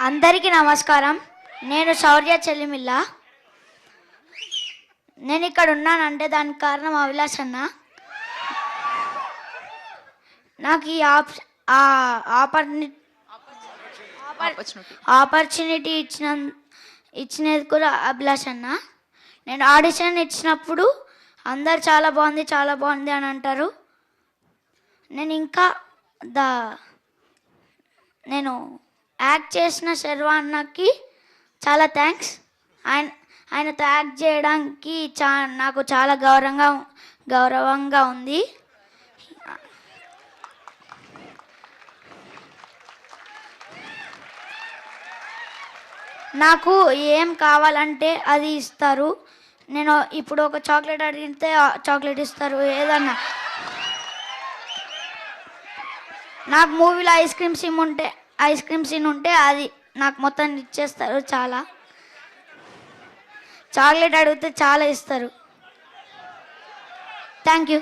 అందరికీ నమస్కారం. నేను శౌర్య చెల్లిమిల్ల. నేను ఇక్కడ ఉన్నానంటే దానికి కారణం అభిలాష్ అన్న. నాకు ఈ ఆపర్చునిటీ ఇచ్చినది కూడా అభిలాష్ అన్న. నేను ఆడిషన్ ఇచ్చినప్పుడు అందరు చాలా బాగుంది అని అంటారు. నేను ఇంకా నేను యాక్ట్ చేసిన శర్వా అన్నకి చాలా థ్యాంక్స్. ఆయనతో యాక్ట్ చేయడానికి నాకు చాలా గౌరవంగా ఉంది. నాకు ఏం కావాలంటే అది ఇస్తారు. నేను ఇప్పుడు ఒక చాక్లెట్ అడిగితే చాక్లెట్ ఇస్తారు. ఏదన్నా నాకు మూవీలో ఐస్ క్రీమ్ సీన్ ఉంటే అది నాకు మొత్తం ఇచ్చేస్తారు. చాలా చాక్లెట్ అడిగితే చాలా ఇస్తారు. Thank you.